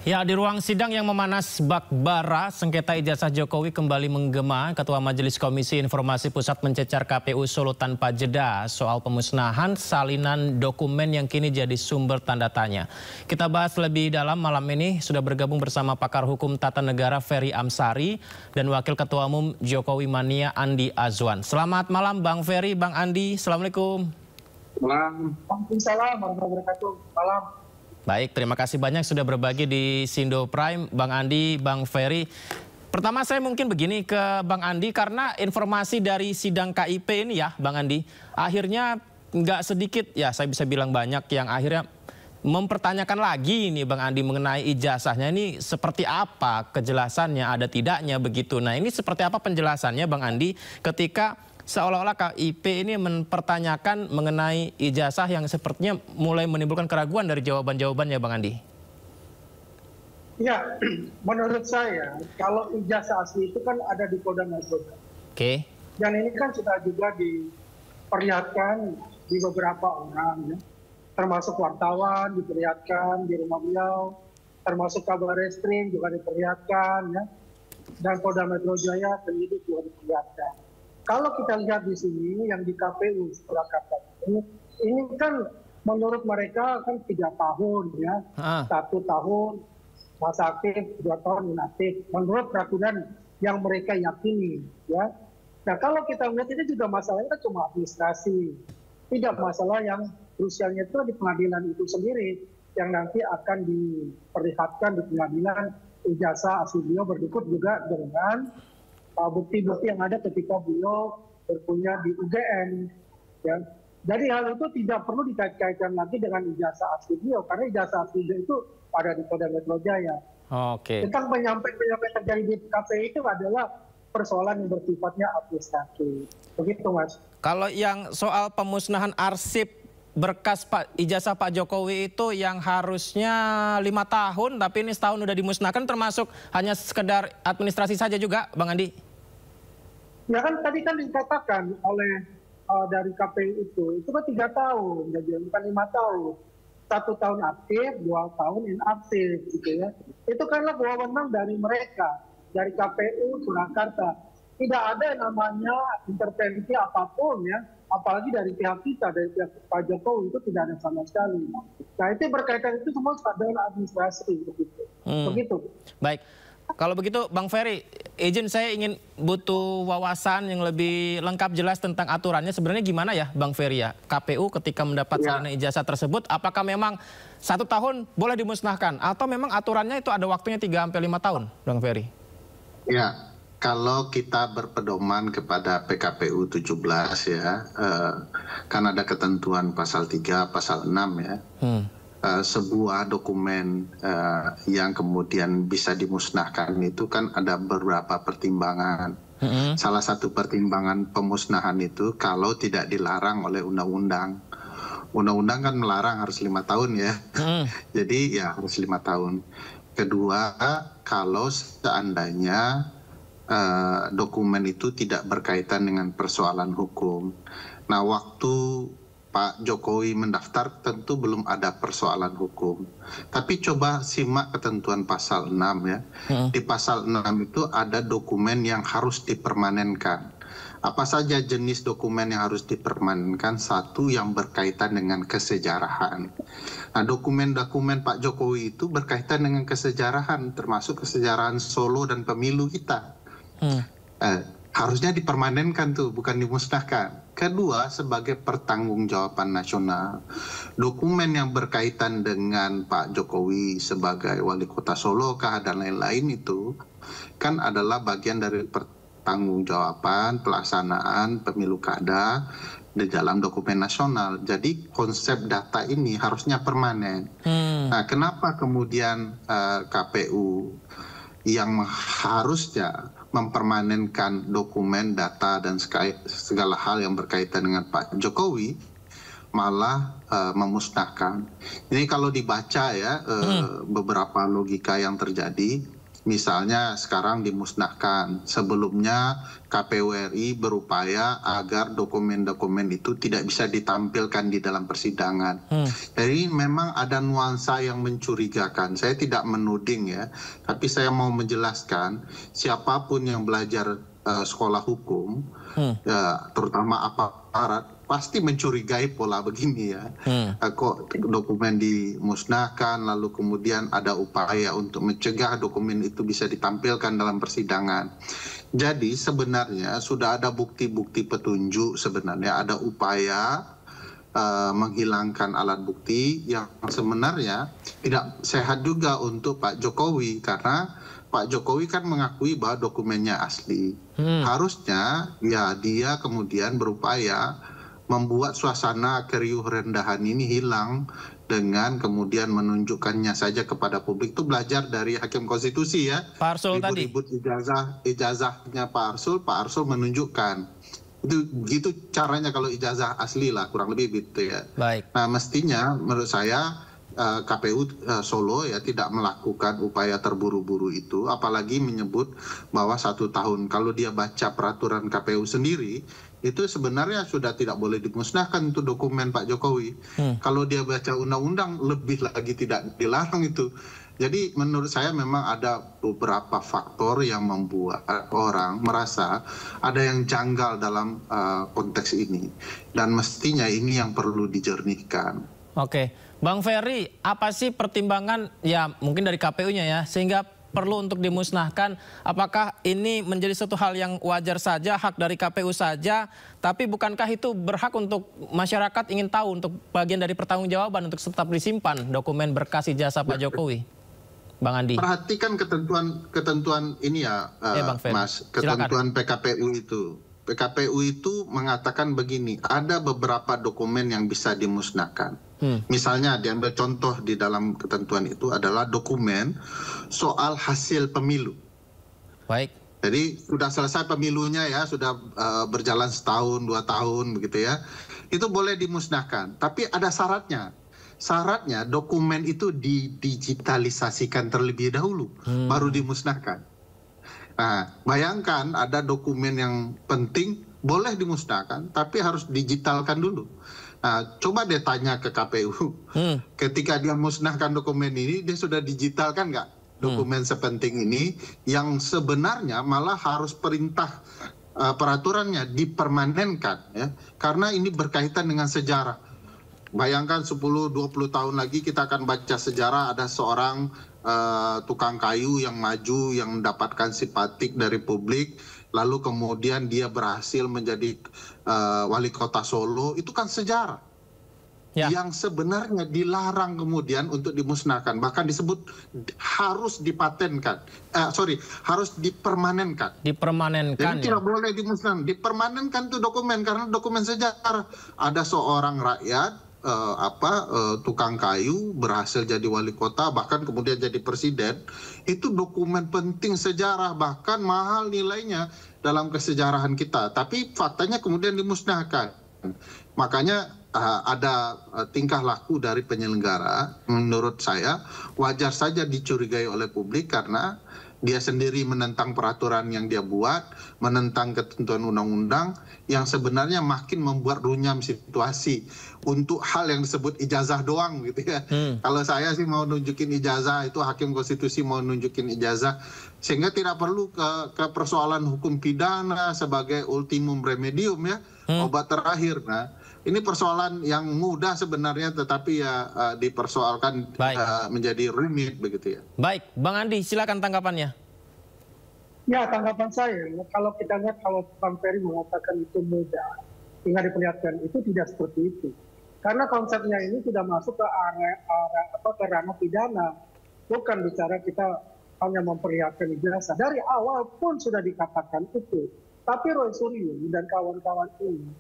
Ya, di ruang sidang yang memanas bak bara, sengketa ijazah Jokowi kembali menggema. Ketua Majelis Komisi Informasi Pusat mencecar KPU Solo tanpa jeda soal pemusnahan salinan dokumen yang kini jadi sumber tanda tanya. Kita bahas lebih dalam malam ini, sudah bergabung bersama pakar hukum tata negara Ferry Amsari dan Wakil Ketua Umum Jokowi Mania Andi Azwan. Selamat malam Bang Ferry, Bang Andi, Assalamualaikum. Malam. Waalaikumsalam warahmatullahi wabarakatuh. Malam. Baik, terima kasih banyak sudah berbagi di Sindo Prime, Bang Andi, Bang Ferry. Pertama saya mungkin begini ke Bang Andi, karena informasi dari sidang KIP ini ya Bang Andi, akhirnya nggak sedikit, ya saya bisa bilang banyak yang akhirnya mempertanyakan lagi nih Bang Andi mengenai ijazahnya ini seperti apa kejelasannya, ada tidaknya begitu. Nah ini seperti apa penjelasannya Bang Andi ketika seolah-olah KIP ini mempertanyakan mengenai ijazah yang sepertinya mulai menimbulkan keraguan dari jawaban-jawabannya Bang Andi? Ya, menurut saya kalau ijazah asli itu kan ada di Polda Metro. Oke. Dan ini kan sudah juga diperlihatkan di beberapa orang, ya. Termasuk wartawan diperlihatkan di rumah beliau, termasuk kabar reskrim juga diperlihatkan, ya. Dan Polda Metro Jaya penyidik juga diperlihatkan. Kalau kita lihat di sini yang di KPU Surakarta ini kan menurut mereka kan 3 tahun ya, 1 tahun masa aktif, 2 tahun inaktif. Menurut peraturan yang mereka yakini ya. Nah kalau kita lihat ini juga masalahnya kan cuma administrasi, tidak masalah yang krusialnya itu di pengadilan itu sendiri yang nanti akan diperlihatkan di pengadilan ijazah asli beliau berdikut juga dengan bukti-bukti yang ada ketika beliau berkuliah di UGM. Ya. Jadi hal itu tidak perlu dikait-kaitkan lagi dengan ijazah asli beliau, karena ijazah asli beliau itu ada di Polda Metro Jaya. Oke. Tentang penyampaian terjadi di KPU itu adalah persoalan yang bersifatnya administratif. Begitu Mas. Kalau yang soal pemusnahan arsip berkas ijazah Pak Jokowi itu yang harusnya 5 tahun, tapi ini setahun udah dimusnahkan, termasuk hanya sekedar administrasi saja juga, Bang Andi? Ya kan tadi kan dikatakan oleh dari KPU itu kan 3 tahun, jadi bukan 5 tahun. 1 tahun aktif, 2 tahun inaktif, gitu ya. Itu karena wewenang dari mereka, dari KPU Surakarta. Tidak ada yang namanya intervensi apapun ya, apalagi dari pihak kita, dari pihak Pak Jokowi itu tidak ada sama sekali. Nah itu berkaitan itu semua dengan administrasi begitu. Begitu. Baik, kalau begitu Bang Ferry, izin saya ingin butuh wawasan yang lebih lengkap jelas tentang aturannya. Sebenarnya gimana ya Bang Ferry ya, KPU ketika mendapat salinan ijazah tersebut, apakah memang 1 tahun boleh dimusnahkan atau memang aturannya itu ada waktunya 3 sampai 5 tahun, Bang Ferry? Ya. Kalau kita berpedoman kepada PKPU 17 ya, kan ada ketentuan pasal 3, pasal 6 ya, sebuah dokumen yang kemudian bisa dimusnahkan itu kan ada beberapa pertimbangan. Salah satu pertimbangan pemusnahan itu kalau tidak dilarang oleh undang-undang. Undang-undang kan melarang harus 5 tahun ya, jadi ya harus 5 tahun. Kedua, kalau seandainya dokumen itu tidak berkaitan dengan persoalan hukum. Nah, waktu Pak Jokowi mendaftar tentu belum ada persoalan hukum. Tapi coba simak ketentuan pasal 6 ya. Di pasal 6 itu ada dokumen yang harus dipermanenkan. Apa saja jenis dokumen yang harus dipermanenkan? 1 yang berkaitan dengan kesejarahan. Nah, dokumen-dokumen Pak Jokowi itu berkaitan dengan kesejarahan, termasuk kesejarahan Solo dan pemilu kita. Harusnya dipermanenkan tuh, bukan dimusnahkan. Kedua, sebagai pertanggungjawaban nasional. Dokumen yang berkaitan dengan Pak Jokowi sebagai wali kota Solo kah dan lain-lain itu kan adalah bagian dari pertanggungjawaban pelaksanaan pemilu kada di dalam dokumen nasional. Jadi konsep data ini harusnya permanen. Nah, kenapa kemudian KPU yang harusnya mempermanenkan dokumen, data, dan segala hal yang berkaitan dengan Pak Jokowi malah memusnahkan. Ini kalau dibaca ya beberapa logika yang terjadi, Misalnya sekarang dimusnahkan. Sebelumnya KPU RI berupaya agar dokumen-dokumen itu tidak bisa ditampilkan di dalam persidangan. Jadi memang ada nuansa yang mencurigakan. Saya tidak menuding ya, tapi saya mau menjelaskan siapapun yang belajar sekolah hukum, ya, terutama aparat, pasti mencurigai pola begini ya. Kok dokumen dimusnahkan, lalu kemudian ada upaya untuk mencegah dokumen itu bisa ditampilkan dalam persidangan. Jadi sebenarnya sudah ada bukti-bukti petunjuk, sebenarnya ada upaya menghilangkan alat bukti yang sebenarnya tidak sehat juga untuk Pak Jokowi, karena Pak Jokowi kan mengakui bahwa dokumennya asli. Harusnya ya dia kemudian berupaya membuat suasana keriuh rendahan ini hilang dengan kemudian menunjukkannya saja kepada publik. Itu belajar dari Hakim Konstitusi ya. Pak Arsul tadi. Ribut ijazahnya Pak Arsul menunjukkan. Itu gitu caranya kalau ijazah asli lah, kurang lebih gitu ya. Baik. Nah mestinya menurut saya KPU Solo ya tidak melakukan upaya terburu-buru itu, apalagi menyebut bahwa 1 tahun. Kalau dia baca peraturan KPU sendiri, itu sebenarnya sudah tidak boleh dimusnahkan untuk dokumen Pak Jokowi. Kalau dia baca undang-undang, lebih lagi tidak dilarang itu. Jadi menurut saya memang ada beberapa faktor yang membuat orang merasa ada yang janggal dalam konteks ini. Dan mestinya ini yang perlu dijernihkan. Oke, Bang Ferry, apa sih pertimbangan ya mungkin dari KPU-nya ya sehingga perlu untuk dimusnahkan? Apakah ini menjadi suatu hal yang wajar saja, hak dari KPU saja, tapi bukankah itu berhak untuk masyarakat ingin tahu untuk bagian dari pertanggungjawaban untuk tetap disimpan dokumen berkas ijazah Pak Jokowi? Bang Andi. Perhatikan ketentuan ini ya, Bang Ferry. Mas, ketentuan PKPU itu. PKPU itu mengatakan begini, ada beberapa dokumen yang bisa dimusnahkan. Misalnya diambil contoh di dalam ketentuan itu adalah dokumen soal hasil pemilu. Baik. Jadi sudah selesai pemilunya ya, sudah berjalan 1 tahun, 2 tahun begitu ya. Itu boleh dimusnahkan, tapi ada syaratnya. Syaratnya dokumen itu didigitalisasikan terlebih dahulu, baru dimusnahkan. Nah, bayangkan ada dokumen yang penting boleh dimusnahkan, tapi harus digitalkan dulu. Nah, coba deh tanya ke KPU, ketika dia musnahkan dokumen ini, dia sudah digitalkan nggak dokumen sepenting ini, yang sebenarnya malah harus perintah peraturannya dipermanenkan, ya, karena ini berkaitan dengan sejarah. Bayangkan 10-20 tahun lagi kita akan baca sejarah ada seorang tukang kayu yang maju, yang mendapatkan simpatik dari publik, lalu kemudian dia berhasil menjadi wali kota Solo. Itu kan sejarah yang sebenarnya dilarang kemudian untuk dimusnahkan, bahkan disebut harus dipatenkan, harus dipermanenkan. Jadi tidak boleh dimusnahkan, dipermanenkan tuh dokumen, karena dokumen sejarah. Ada seorang rakyat tukang kayu berhasil jadi wali kota, bahkan kemudian jadi presiden. Itu dokumen penting sejarah, bahkan mahal nilainya dalam kesejarahan kita, tapi faktanya kemudian dimusnahkan. Makanya ada tingkah laku dari penyelenggara, menurut saya wajar saja dicurigai oleh publik, karena dia sendiri menentang peraturan yang dia buat, menentang ketentuan undang-undang yang sebenarnya makin membuat runyam situasi untuk hal yang disebut ijazah doang gitu ya. Kalau saya sih mau nunjukin ijazah, itu Hakim Konstitusi mau nunjukin ijazah, sehingga tidak perlu ke persoalan hukum pidana sebagai ultimum remedium ya, obat terakhir. Nah, ini persoalan yang mudah sebenarnya, tetapi ya dipersoalkan menjadi rumit begitu ya. Baik, Bang Andi, silakan tanggapannya. Ya, tanggapan saya, kalau kita lihat, kalau Bang Ferry mengatakan itu mudah, tinggal diperlihatkan, itu tidak seperti itu. Karena konsepnya ini sudah masuk ke ranah pidana, bukan bicara kita hanya memperlihatkan ijazah. Dari awal pun sudah dikatakan itu. Tapi Roy Suryo dan kawan-kawan ini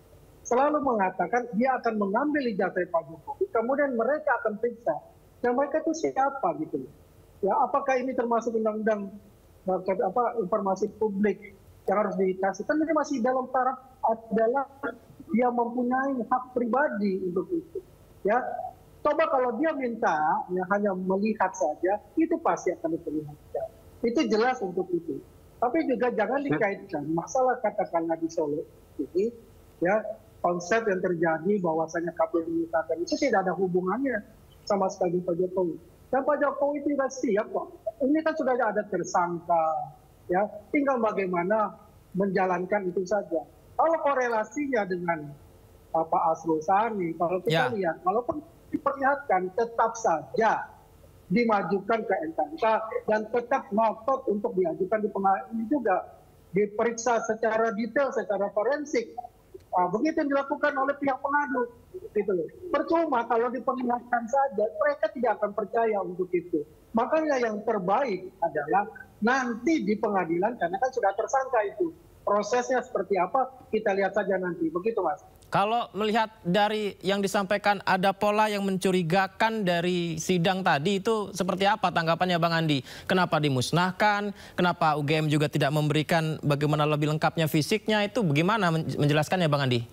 selalu mengatakan dia akan mengambil ijazah Pak Jokowi, kemudian mereka akan periksa. Dan mereka itu siapa gitu? Ya, apakah ini termasuk undang-undang informasi publik yang harus dikasih? Kan ini masih dalam taraf adalah dia mempunyai hak pribadi untuk itu. Ya, coba kalau dia minta ya hanya melihat saja, itu pasti akan diperlihatkan. Itu jelas untuk itu. Tapi juga jangan dikaitkan masalah katakanlah di Solo ini, ya konsep yang terjadi bahwasanya KPU menyatakan itu tidak ada hubungannya sama sekali Pak Jokowi. Dan Pak Jokowi tidak siap kok. Ini kan sudah ada tersangka, ya tinggal bagaimana menjalankan itu saja. Kalau korelasinya dengan Pak Asrul Sani, kalau kita lihat, walaupun diperlihatkan tetap saja dimajukan ke MK dan tetap ngotot untuk diajukan di pengadilan juga, diperiksa secara detail, secara forensik. Begitu yang dilakukan oleh pihak pengadu, gitu loh. Percuma kalau diperlihatkan saja, mereka tidak akan percaya untuk itu. Makanya yang terbaik adalah nanti di pengadilan, karena kan sudah tersangka itu. Prosesnya seperti apa, kita lihat saja nanti. Begitu, Mas. Kalau melihat dari yang disampaikan ada pola yang mencurigakan dari sidang tadi, itu seperti apa tanggapannya Bang Andi? Kenapa dimusnahkan? Kenapa UGM juga tidak memberikan bagaimana lebih lengkapnya fisiknya? Itu bagaimana menjelaskannya Bang Andi?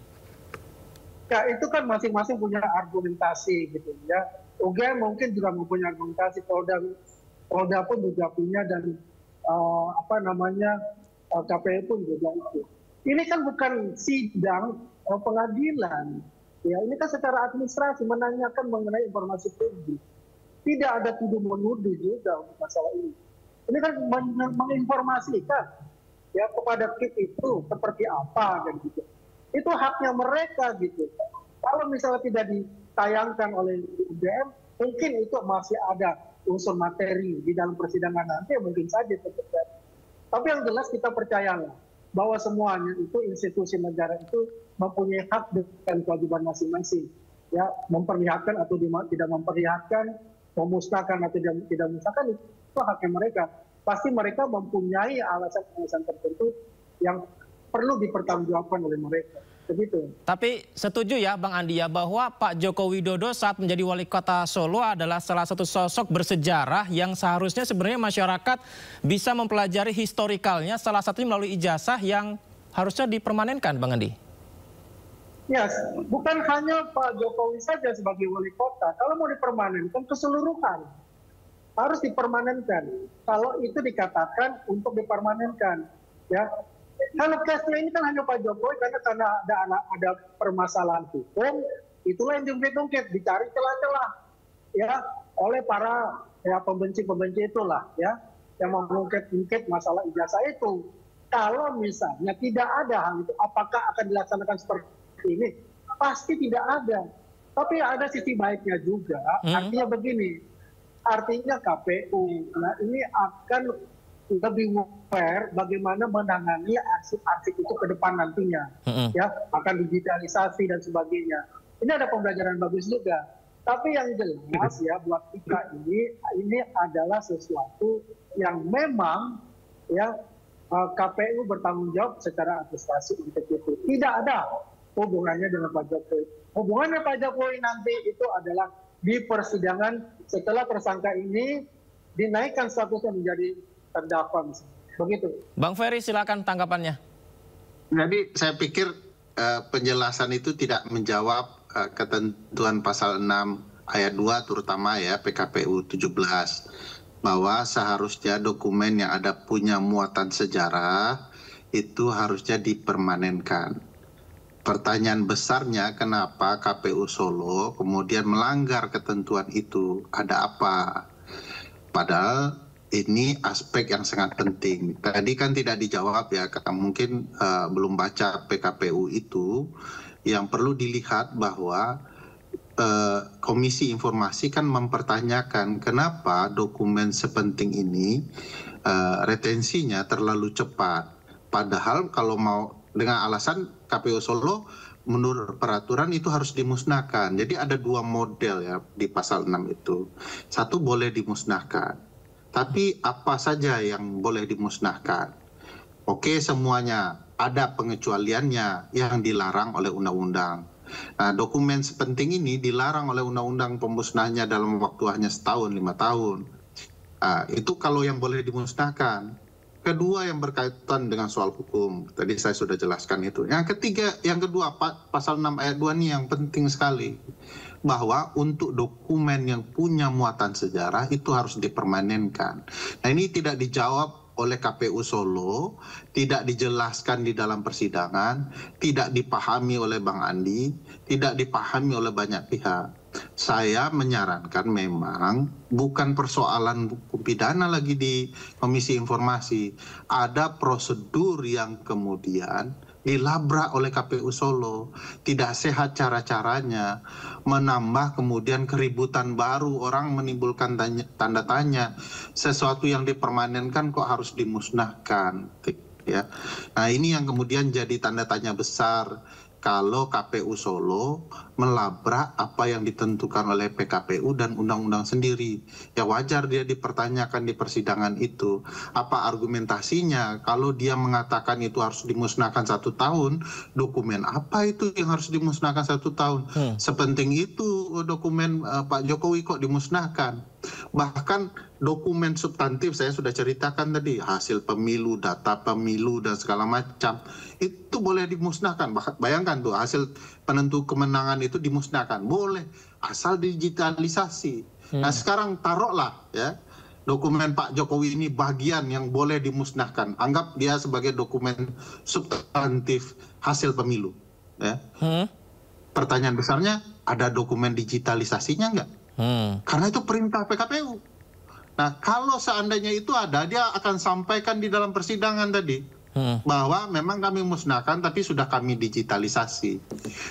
Ya itu kan masing-masing punya argumentasi gitu ya. UGM mungkin juga mempunyai argumentasi, Polda pun juga punya, dan KPU pun juga itu. Ini kan bukan sidang pengadilan, ya ini kan secara administrasi menanyakan mengenai informasi publik. Tidak ada tuduh menuduh juga untuk masalah ini. Ini kan menginformasikan ya kepada KIP itu seperti apa dan gitu. Itu haknya mereka gitu. Kalau misalnya tidak ditayangkan oleh UGM, mungkin itu masih ada unsur materi di dalam persidangan nanti, mungkin saja terjadi. Tapi yang jelas kita percayalah bahwa semuanya itu institusi negara itu mempunyai hak dan kewajiban masing-masing, ya memperlihatkan atau tidak memperlihatkan, memusnahkan atau tidak memusnahkan, itu haknya mereka. Pasti mereka mempunyai alasan-alasan tertentu yang perlu dipertanggungjawabkan oleh mereka. Begitu. Tapi setuju ya Bang Andi ya bahwa Pak Joko Widodo saat menjadi wali kota Solo adalah salah satu sosok bersejarah yang seharusnya sebenarnya masyarakat bisa mempelajari historikalnya, salah satunya melalui ijazah yang harusnya dipermanenkan Bang Andi. Yes, bukan hanya Pak Jokowi saja sebagai wali kota. Kalau mau dipermanenkan keseluruhan harus dipermanenkan. Kalau itu dikatakan untuk dipermanenkan, ya. Kalau case-nya ini kan hanya Pak Jokowi karena ada permasalahan hukum, itulah yang diungkit-ungkit, dicari celah-celah ya oleh para ya pembenci-pembenci itulah ya yang mengungkit-ungkit masalah ijazah itu. Kalau misalnya tidak ada hal itu, apakah akan dilaksanakan seperti ini? Pasti tidak ada. Tapi ada sisi baiknya juga. Artinya begini, artinya KPU nah ini akan lebih fair bagaimana menangani arsip-arsip itu ke depan nantinya, ya akan digitalisasi dan sebagainya. Ini ada pembelajaran bagus juga. Tapi yang jelas ya buat kita ini adalah sesuatu yang memang ya KPU bertanggung jawab secara administrasi untuk itu. Tidak ada hubungannya dengan Pak Jokowi. Hubungannya Pak Jokowi nanti itu adalah di persidangan setelah tersangka ini dinaikkan statusnya menjadi terdakwa misalnya. Begitu. Bang Ferry silakan tanggapannya. Jadi saya pikir penjelasan itu tidak menjawab ketentuan pasal 6 ayat 2 terutama ya PKPU 17 bahwa seharusnya dokumen yang ada punya muatan sejarah itu harusnya dipermanenkan. Pertanyaan besarnya kenapa KPU Solo kemudian melanggar ketentuan itu, ada apa? Padahal ini aspek yang sangat penting. Tadi kan tidak dijawab ya, mungkin belum baca PKPU itu. Yang perlu dilihat bahwa Komisi Informasi kan mempertanyakan kenapa dokumen sepenting ini retensinya terlalu cepat. Padahal kalau mau dengan alasan KPU Solo menurut peraturan itu harus dimusnahkan. Jadi ada dua model ya di pasal 6 itu. Satu boleh dimusnahkan. Tapi apa saja yang boleh dimusnahkan? Oke, semuanya ada pengecualiannya yang dilarang oleh undang-undang. Nah, dokumen sepenting ini dilarang oleh undang-undang pemusnahnya dalam waktu hanya setahun, 5 tahun. Itu kalau yang boleh dimusnahkan. Kedua yang berkaitan dengan soal hukum, tadi saya sudah jelaskan itu. Yang ketiga, yang kedua, pasal 6 ayat 2 ini yang penting sekali. Bahwa untuk dokumen yang punya muatan sejarah itu harus dipermanenkan. Nah ini tidak dijawab oleh KPU Solo, tidak dijelaskan di dalam persidangan, tidak dipahami oleh Bang Andi, tidak dipahami oleh banyak pihak. Saya menyarankan memang bukan persoalan hukum pidana lagi di Komisi Informasi. Ada prosedur yang kemudian dilabrak oleh KPU Solo. Tidak sehat cara-caranya, menambah kemudian keributan baru, orang menimbulkan tanda tanya. Sesuatu yang dipermanenkan kok harus dimusnahkan. Ya. Nah ini yang kemudian jadi tanda tanya besar. Kalau KPU Solo melabrak apa yang ditentukan oleh PKPU dan undang-undang sendiri. Ya wajar dia dipertanyakan di persidangan itu. Apa argumentasinya? Kalau dia mengatakan itu harus dimusnahkan 1 tahun, dokumen apa itu yang harus dimusnahkan 1 tahun? Sepenting itu dokumen Pak Jokowi kok dimusnahkan? Bahkan dokumen substantif saya sudah ceritakan tadi, hasil pemilu, data pemilu dan segala macam itu boleh dimusnahkan. Bayangkan tuh hasil penentu kemenangan itu dimusnahkan, boleh asal digitalisasi. Nah sekarang taruhlah ya dokumen Pak Jokowi ini bagian yang boleh dimusnahkan, anggap dia sebagai dokumen substantif hasil pemilu. Ya. Pertanyaan besarnya, ada dokumen digitalisasinya nggak? Karena itu perintah PKPU. Nah, kalau seandainya itu ada, dia akan sampaikan di dalam persidangan tadi bahwa memang kami musnahkan, tapi sudah kami digitalisasi.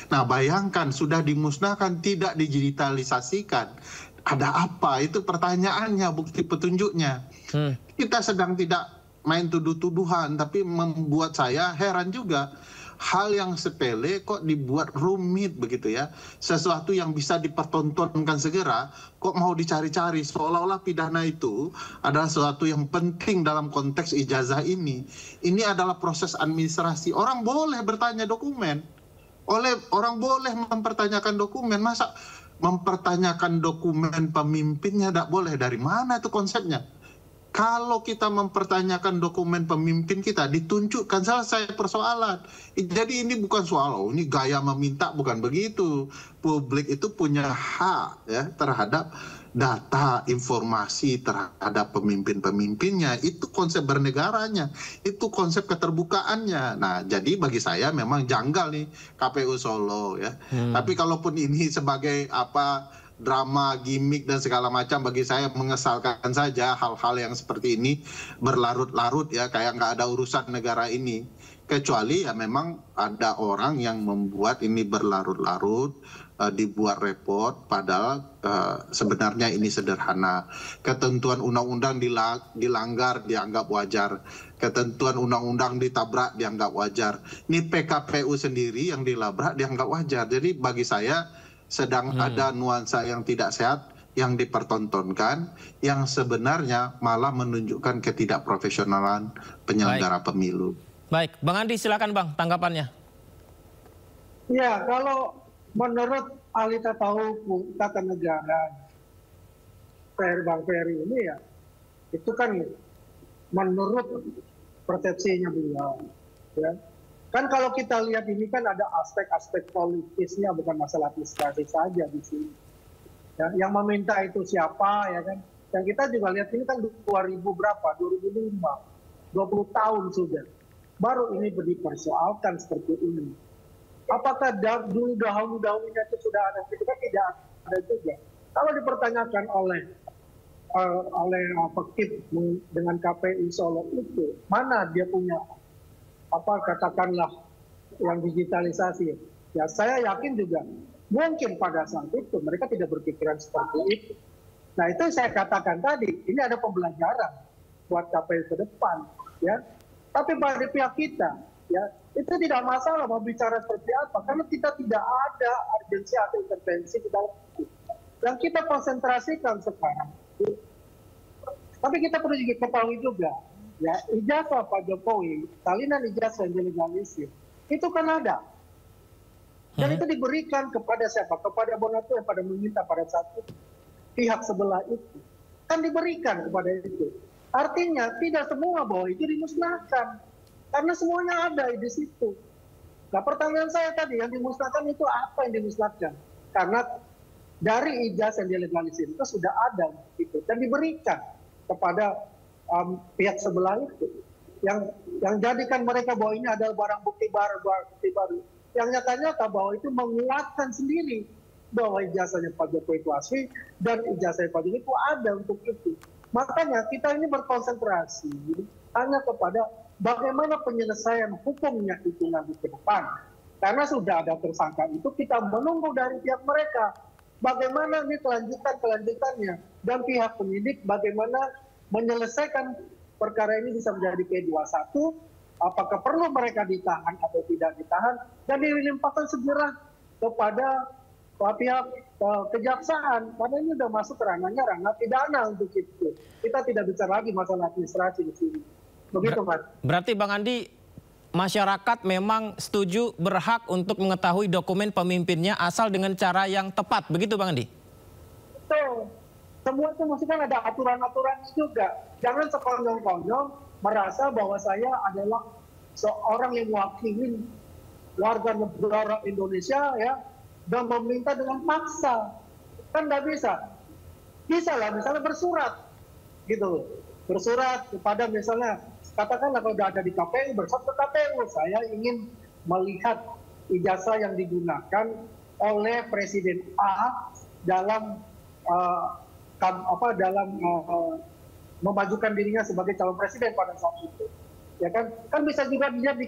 Nah, bayangkan sudah dimusnahkan, tidak digitalisasikan. Ada apa? Itu pertanyaannya, bukti petunjuknya. Kita sedang tidak main tuduh-tuduhan, tapi membuat saya heran juga. Hal yang sepele kok dibuat rumit begitu ya. Sesuatu yang bisa dipertontonkan segera kok mau dicari-cari, seolah-olah pidana itu adalah sesuatu yang penting dalam konteks ijazah ini. Ini adalah proses administrasi. Orang boleh bertanya dokumen, orang boleh mempertanyakan dokumen. Masa mempertanyakan dokumen pemimpinnya tidak boleh? Dari mana itu konsepnya? Kalau kita mempertanyakan dokumen pemimpin kita, ditunjukkan, selesai persoalan. Jadi ini bukan soal, oh ini gaya meminta, bukan begitu. Publik itu punya hak ya terhadap data, informasi terhadap pemimpin-pemimpinnya. Itu konsep bernegaranya, itu konsep keterbukaannya. Nah, jadi bagi saya memang janggal nih KPU Solo ya. Tapi kalaupun ini sebagai drama, gimmick dan segala macam, bagi saya mengesalkan saja hal-hal yang seperti ini berlarut-larut ya, kayak nggak ada urusan negara ini. Kecuali ya memang ada orang yang membuat ini berlarut-larut, dibuat repot, padahal sebenarnya ini sederhana. Ketentuan undang-undang dilanggar dianggap wajar. Ketentuan undang-undang ditabrak dianggap wajar. Ini PKPU sendiri yang dilabrak dianggap wajar. Jadi bagi saya sedang ada nuansa yang tidak sehat yang dipertontonkan, yang sebenarnya malah menunjukkan ketidakprofesionalan penyelenggara pemilu. Baik, Bang Andi silakan Bang tanggapannya. Ya, kalau menurut ahli tata negara Bang Ferry ini ya, itu kan menurut persepsinya beliau. Ya. Kan kalau kita lihat ini kan ada aspek-aspek politisnya, bukan masalah administrasi saja di sini. Ya, yang meminta itu siapa ya kan? Yang kita juga lihat ini kan 2000 berapa? 2005, 20 tahun sudah. Baru ini dipersoalkan seperti ini. Apakah dulu dahulunya itu sudah ada? Itu kan tidak ada juga. Kalau dipertanyakan oleh Fakih dengan KPU Solo itu, mana dia punya katakanlah yang digitalisasi, ya saya yakin juga mungkin pada saat itu mereka tidak berpikiran seperti itu. Nah itu saya katakan tadi, ini ada pembelajaran buat KPU ke depan, ya. Tapi bagi pihak kita, ya itu tidak masalah mau bicara seperti apa, karena kita tidak ada urgensi atau intervensi di dalam itu. Yang kita konsentrasikan sekarang, tapi kita perlu ketahui juga. Ya, ijazah Pak Jokowi, salinan ijazah yang dilegalisir, itu kan ada. Dan itu diberikan kepada siapa? Kepada Bonato yang pada meminta pada saat itu. Pihak sebelah itu. Kan diberikan kepada itu. Artinya tidak semua bahwa itu dimusnahkan. Karena semuanya ada di situ. Nah, pertanyaan saya tadi, yang dimusnahkan itu apa yang dimusnahkan? Karena dari ijazah yang dilegalisir itu sudah ada gitu, dan diberikan kepada pihak sebelah itu. Yang jadikan mereka bahwa ini adalah barang bukti baru. Yang nyata-nyata bahwa itu menguatkan sendiri bahwa ijazahnya Pak Jokowi itu asli dan ijazahnya Pak Jokowi itu ada untuk itu. Makanya kita ini berkonsentrasi hanya kepada bagaimana penyelesaian hukumnya itu nanti ke depan. Karena sudah ada tersangka itu, kita menunggu dari pihak mereka bagaimana ini kelanjutannya, dan pihak penyidik bagaimana menyelesaikan perkara ini bisa menjadi P21, apakah perlu mereka ditahan atau tidak ditahan, dan dilimpahkan segera kepada pihak kejaksaan, karena ini sudah masuk ranahnya ranah pidana untuk itu. Kita tidak bicara lagi masalah administrasi di sini. Begitu, Mas. Berarti Bang Andi, masyarakat memang setuju berhak untuk mengetahui dokumen pemimpinnya asal dengan cara yang tepat, begitu Bang Andi? Betul. Semua itu mesti kan ada aturan-aturan juga. Jangan sekonyong-konyong merasa bahwa saya adalah seorang yang mewakili warga negara Indonesia ya, dan meminta dengan paksa. Kan nggak bisa. Bisa lah misalnya bersurat gitu. Bersurat kepada misalnya, katakanlah kalau sudah ada di KPU, bersurat ke KPU, saya ingin melihat ijazah yang digunakan oleh Presiden A dalam memajukan dirinya sebagai calon presiden pada saat itu. Ya kan bisa juga dilihat di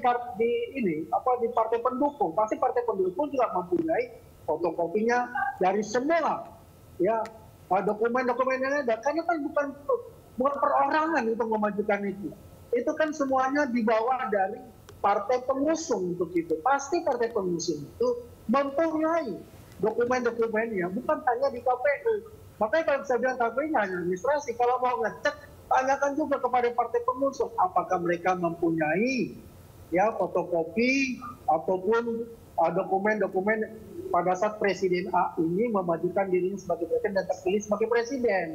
partai pendukung. Pasti partai pendukung juga mempunyai fotokopinya dari semua ya dokumen-dokumen yang ada, karena kan bukan perorangan untuk memajukan itu. Itu kan semuanya dibawa dari partai pengusung untuk itu. Pasti partai pengusung itu mempunyai dokumen-dokumennya, bukan hanya di KPU. Makanya kalau saya bilang KPU hanya administrasi, kalau mau ngecek, tanyakan juga kepada partai pengusung, apakah mereka mempunyai ya fotokopi ataupun dokumen-dokumen pada saat Presiden A ini memajukan dirinya sebagai presiden dan terpilih sebagai presiden.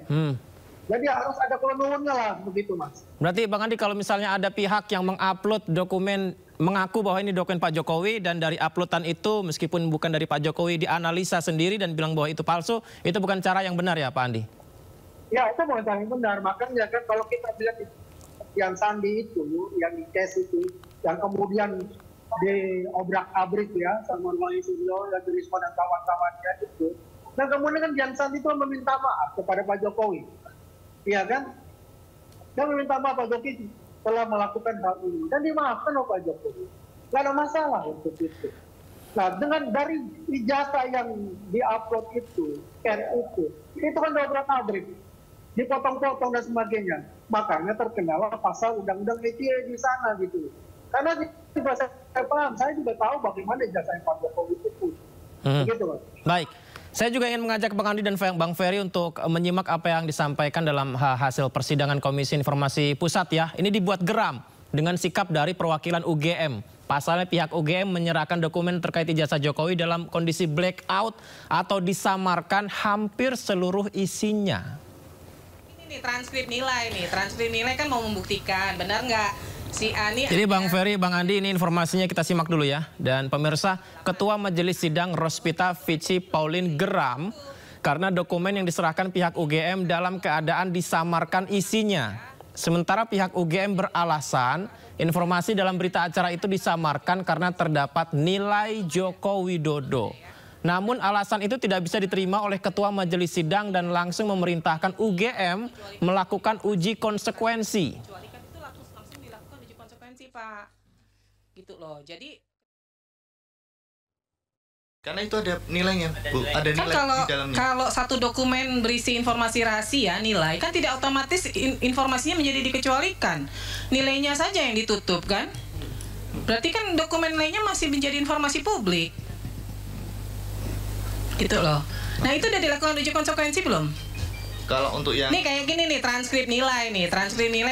Jadi harus ada kronologinya lah, begitu Mas. Berarti Bang Andi, kalau misalnya ada pihak yang mengupload dokumen mengaku bahwa ini dokumen Pak Jokowi, dan dari uploadan itu meskipun bukan dari Pak Jokowi dianalisa sendiri dan bilang bahwa itu palsu, itu bukan cara yang benar ya Pak Andi? Ya, itu bukan cara yang benar. Makanya kan kalau kita lihat yang Sandi itu, yang di case itu, yang kemudian diobrak-abrik ya sama Roy Suryo dan Risma dan kawan-kawannya itu. Dan kemudian kan Dian Sandi itu meminta maaf kepada Pak Jokowi. Iya kan? Dia meminta maaf Pak Jokowi telah melakukan hal ini. Dan dimaafkan oleh Pak Jokowi. Nggak ada masalah untuk itu. Nah, dengan dari ijazah yang di-upload itu, scan itu kan dobrak-abrik, dipotong-potong dan sebagainya. Makanya terkenal pasal Undang-Undang ITE di sana gitu. Karena juga saya paham, saya juga tahu bagaimana ijazah Pak Jokowi itu. Begitu, Mas. Baik. Saya juga ingin mengajak Bang Andi dan Bang Ferry untuk menyimak apa yang disampaikan dalam hasil persidangan Komisi Informasi Pusat ya. Ini dibuat geram dengan sikap dari perwakilan UGM. Pasalnya pihak UGM menyerahkan dokumen terkait ijazah Jokowi dalam kondisi blackout atau disamarkan hampir seluruh isinya. Ini nih transkrip nilai kan mau membuktikan benar nggak si Ani. Jadi Bang Ferry, Bang Andi, ini informasinya kita simak dulu ya. Dan pemirsa, Ketua Majelis Sidang Rospita Vici Pauline geram karena dokumen yang diserahkan pihak UGM dalam keadaan disamarkan isinya. Sementara pihak UGM beralasan informasi dalam berita acara itu disamarkan karena terdapat nilai Joko Widodo. Namun alasan itu tidak bisa diterima oleh Ketua Majelis Sidang dan langsung memerintahkan UGM melakukan uji konsekuensi. Pak, gitu loh. Jadi karena itu ada nilainya, Bu. Ada nilai kan di dalamnya. Kalau satu dokumen berisi informasi rahasia, nilai kan tidak otomatis informasinya menjadi dikecualikan. Nilainya saja yang ditutup kan? Berarti kan dokumen lainnya masih menjadi informasi publik. Gitu loh. Nah, itu udah dilakukan uji konsekuensi belum? Kalau untuk yang nih kayak gini nih transkrip nilai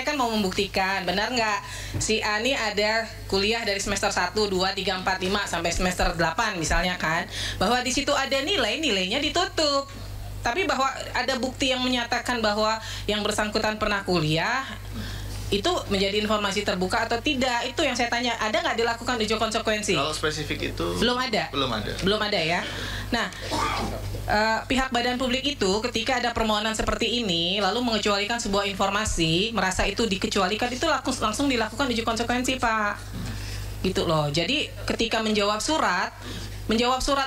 kan mau membuktikan benar nggak si Ani ada kuliah dari semester 1, 2, 3, 4, 5 sampai semester 8 misalnya kan, bahwa di situ ada nilainya ditutup tapi bahwa ada bukti yang menyatakan bahwa yang bersangkutan pernah kuliah, itu menjadi informasi terbuka atau tidak, itu yang saya tanya. Ada nggak dilakukan uji konsekuensi? Kalau spesifik itu belum ada. Belum ada ya. Nah, pihak badan publik itu ketika ada permohonan seperti ini lalu mengecualikan sebuah informasi, merasa itu dikecualikan, itu langsung dilakukan uji konsekuensi, Pak. Gitu loh. Jadi ketika menjawab surat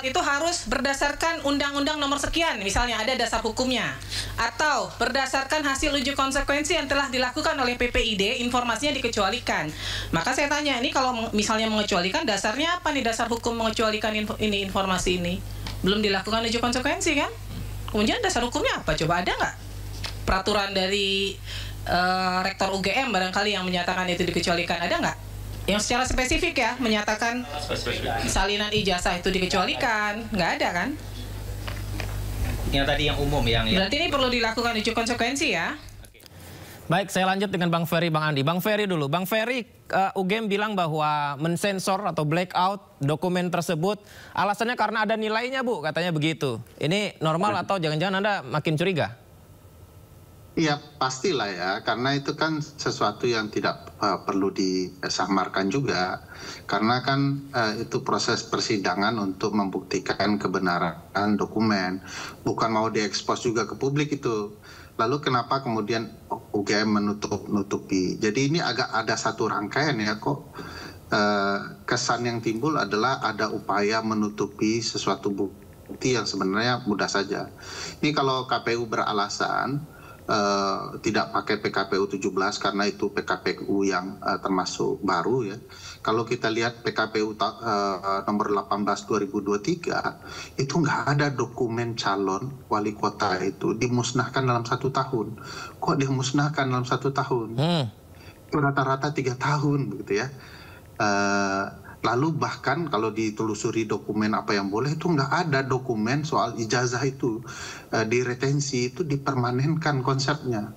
itu harus berdasarkan undang-undang nomor sekian, misalnya ada dasar hukumnya, atau berdasarkan hasil uji konsekuensi yang telah dilakukan oleh PPID, informasinya dikecualikan. Maka saya tanya, ini kalau misalnya mengecualikan, dasarnya apa nih, dasar hukum mengecualikan informasi ini? Belum dilakukan uji konsekuensi kan? Kemudian dasar hukumnya apa? Coba ada nggak peraturan dari Rektor UGM barangkali yang menyatakan itu dikecualikan? Ada nggak? Yang secara spesifik ya, menyatakan salinan ijazah itu dikecualikan, nggak ada kan? Yang tadi yang umum yang berarti ini perlu dilakukan uji konsekuensi ya. Baik, saya lanjut dengan Bang Ferry, Bang Andi. Bang Ferry dulu. Bang Ferry, UGM bilang bahwa mensensor atau blackout dokumen tersebut alasannya karena ada nilainya, Bu, katanya begitu. Ini normal atau jangan-jangan Anda makin curiga? Iya, pastilah ya, karena itu kan sesuatu yang tidak perlu disamarkan juga. Karena kan itu proses persidangan untuk membuktikan kebenaran dokumen. Bukan mau diekspos juga ke publik itu. Lalu kenapa kemudian UGM menutupi? Jadi ini agak ada satu rangkaian ya kok. Kesan yang timbul adalah ada upaya menutupi sesuatu bukti yang sebenarnya mudah saja. Ini kalau KPU beralasan tidak pakai PKPU 17 karena itu PKPU yang termasuk baru ya. Kalau kita lihat PKPU nomor 18 2023 itu nggak ada dokumen calon wali kota itu dimusnahkan dalam 1 tahun. Kok dimusnahkan dalam 1 tahun? Itu rata-rata 3 tahun begitu ya. Lalu bahkan kalau ditelusuri dokumen apa yang boleh itu nggak ada dokumen soal ijazah itu diretensi, itu dipermanenkan konsepnya.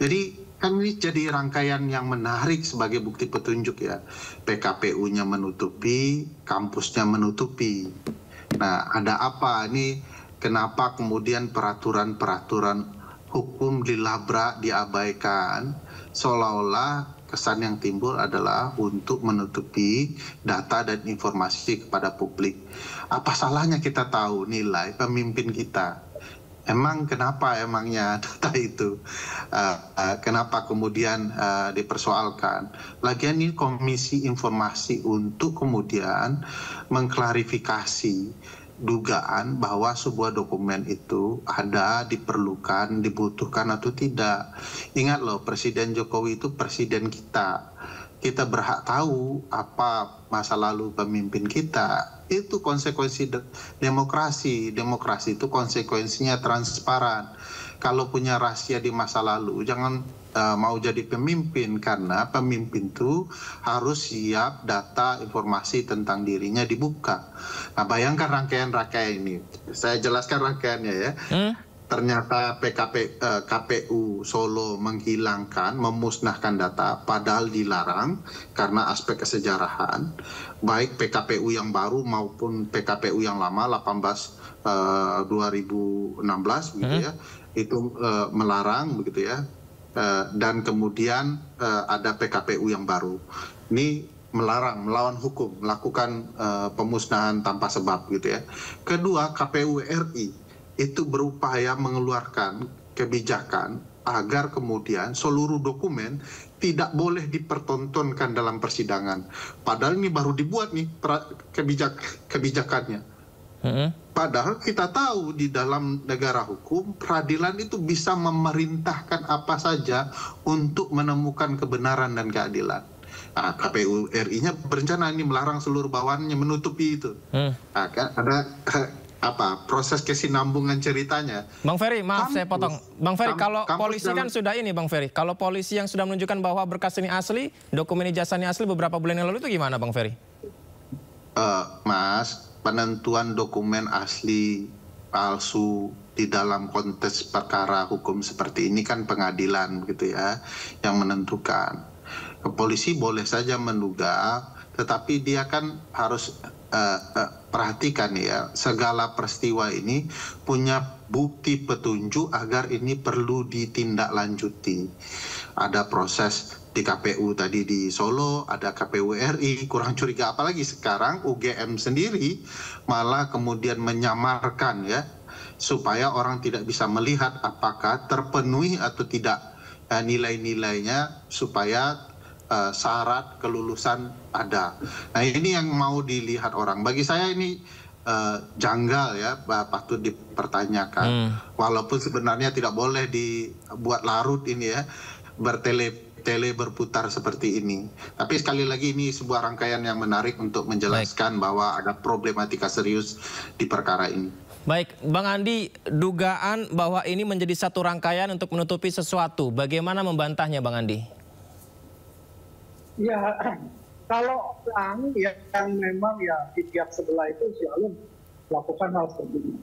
Jadi kan ini jadi rangkaian yang menarik sebagai bukti petunjuk ya. PKPU-nya menutupi, kampusnya menutupi. Nah ada apa ini, kenapa kemudian peraturan-peraturan hukum dilabrak, diabaikan, seolah-olah kesan yang timbul adalah untuk menutupi data dan informasi kepada publik. Apa salahnya kita tahu nilai pemimpin kita? Emang kenapa emangnya data itu? Kenapa kemudian dipersoalkan? Lagian ini komisi informasi untuk kemudian mengklarifikasi dugaan bahwa sebuah dokumen itu ada, diperlukan, dibutuhkan atau tidak. Ingat loh, Presiden Jokowi itu presiden kita. Kita berhak tahu apa masa lalu pemimpin kita. Itu konsekuensi demokrasi. Demokrasi itu konsekuensinya transparan. Kalau punya rahasia di masa lalu, jangan mau jadi pemimpin, karena pemimpin itu harus siap data informasi tentang dirinya dibuka. Nah bayangkan rangkaian-rangkaian ini, saya jelaskan rangkaiannya ya. Ternyata KPU Solo menghilangkan, memusnahkan data padahal dilarang karena aspek kesejarahan, baik PKPU yang baru maupun PKPU yang lama 18 2016 begitu ya, itu melarang begitu ya. Dan kemudian ada PKPU yang baru. Ini melarang, melawan hukum, melakukan pemusnahan tanpa sebab gitu ya. Kedua, KPU RI itu berupaya mengeluarkan kebijakan agar kemudian seluruh dokumen tidak boleh dipertontonkan dalam persidangan. Padahal ini baru dibuat nih kebijakannya. Padahal kita tahu di dalam negara hukum peradilan itu bisa memerintahkan apa saja untuk menemukan kebenaran dan keadilan. Nah, KPU RI-nya berencana ini melarang seluruh bawahannya menutupi itu. Nah, kan ada proses kesinambungan ceritanya. Bang Ferry, maaf saya potong. Bang Ferry, kalau polisi kan sudah ini Bang Ferry, kalau polisi yang sudah menunjukkan bahwa berkas ini asli, dokumen ijazah ini asli beberapa bulan yang lalu itu gimana Bang Ferry? Mas, penentuan dokumen asli palsu di dalam konteks perkara hukum seperti ini kan pengadilan begitu ya yang menentukan. Polisi boleh saja menduga, tetapi dia kan harus perhatikan ya, segala peristiwa ini punya bukti petunjuk agar ini perlu ditindaklanjuti. Ada proses di KPU tadi di Solo, ada KPU RI, kurang curiga apalagi sekarang UGM sendiri malah kemudian menyamarkan ya, supaya orang tidak bisa melihat apakah terpenuhi atau tidak nilai-nilainya, supaya syarat kelulusan ada. Nah ini yang mau dilihat orang. Bagi saya ini janggal ya, patut dipertanyakan. Walaupun sebenarnya tidak boleh dibuat larut ini ya, bertele berputar seperti ini. Tapi sekali lagi ini sebuah rangkaian yang menarik untuk menjelaskan bahwa ada problematika serius di perkara ini. Baik, Bang Andi, dugaan bahwa ini menjadi satu rangkaian untuk menutupi sesuatu. Bagaimana membantahnya, Bang Andi? Ya, kalau orang yang memang ya di pihak sebelah itu selalu melakukan hal seperti ini.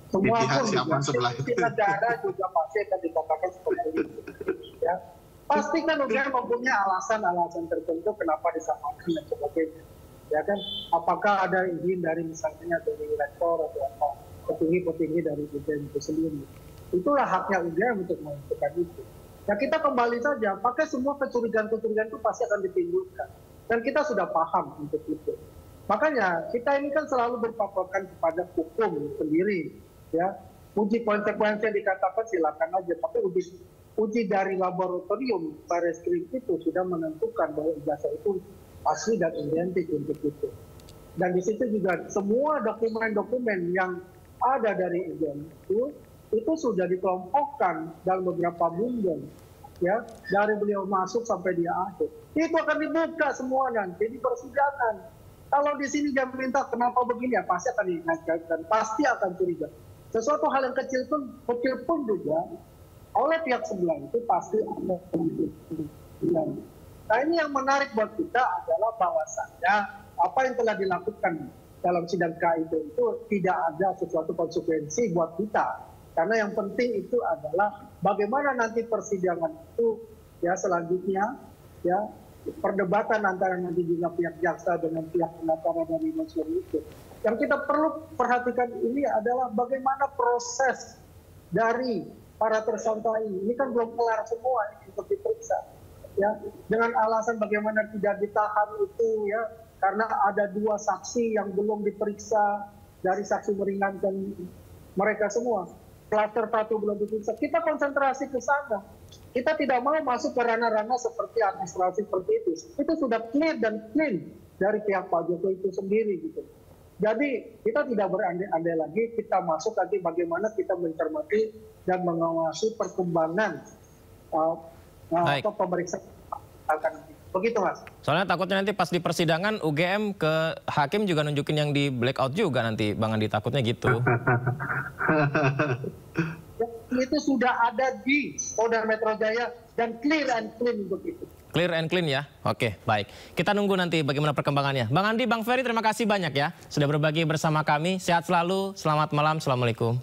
Semua pun juga, negara juga pasti akan dikatakan seperti itu. Ya. Pasti kan UGM mempunyai alasan-alasan tertentu kenapa disamakan dan sebagainya. Ya kan, apakah ada izin dari misalnya dari rektor atau apa, petinggi-petinggi dari UGM itu sendiri. Itulah haknya UGM untuk menentukan itu. Ya kita kembali saja, pakai semua kecurigaan-kecurigaan itu pasti akan ditimbulkan. Dan kita sudah paham untuk itu. Makanya kita ini kan selalu berpatokan kepada hukum sendiri. Ya, uji konsekuensi yang dikatakan silakan aja, tapi uji dari laboratorium Bareskrim itu sudah menentukan bahwa ijazah itu asli dan identik untuk itu. Dan di situ juga semua dokumen-dokumen yang ada dari UGM itu sudah dikelompokkan dalam beberapa bundel, ya, dari beliau masuk sampai dia akhir. Itu akan dibuka semua nanti di persidangan. Kalau di sini dia minta kenapa begini, ya pasti akan diingatkan dan pasti akan curiga. Sesuatu hal yang kecil pun juga oleh pihak sebelah itu pasti ada kemungkinan. Nah ini yang menarik buat kita adalah bahwasannya apa yang telah dilakukan dalam sidang KIP itu tidak ada sesuatu konsekuensi buat kita. Karena yang penting itu adalah bagaimana nanti persidangan itu ya selanjutnya ya perdebatan antara nanti juga pihak jaksa dengan pihak pengacara dari unsur itu. Yang kita perlu perhatikan ini adalah bagaimana proses dari para tersangka ini. Ini kan belum kelar semua ini untuk diperiksa. Ya, dengan alasan bagaimana tidak ditahan itu ya karena ada 2 saksi yang belum diperiksa dari saksi meringankan mereka semua. Klaster 1 belum diperiksa. Kita konsentrasi ke sana. Kita tidak mau masuk ke ranah-ranah seperti administrasi seperti itu. Itu sudah clear dan clean dari pihak Pak Jokowi itu sendiri gitu. Jadi kita tidak berandai-andai lagi, kita masuk lagi bagaimana kita mencermati dan mengawasi perkembangan atau pemeriksaan akan begitu Mas. Soalnya takutnya nanti pas di persidangan UGM ke hakim juga nunjukin yang di blackout juga nanti Bang Andi, takutnya gitu. Itu sudah ada di Polda Metro Jaya dan clear and clean untuk itu. Clear and clean ya? Oke, baik. Kita nunggu nanti bagaimana perkembangannya. Bang Andi, Bang Ferry, terima kasih banyak ya sudah berbagi bersama kami. Sehat selalu, selamat malam, assalamualaikum.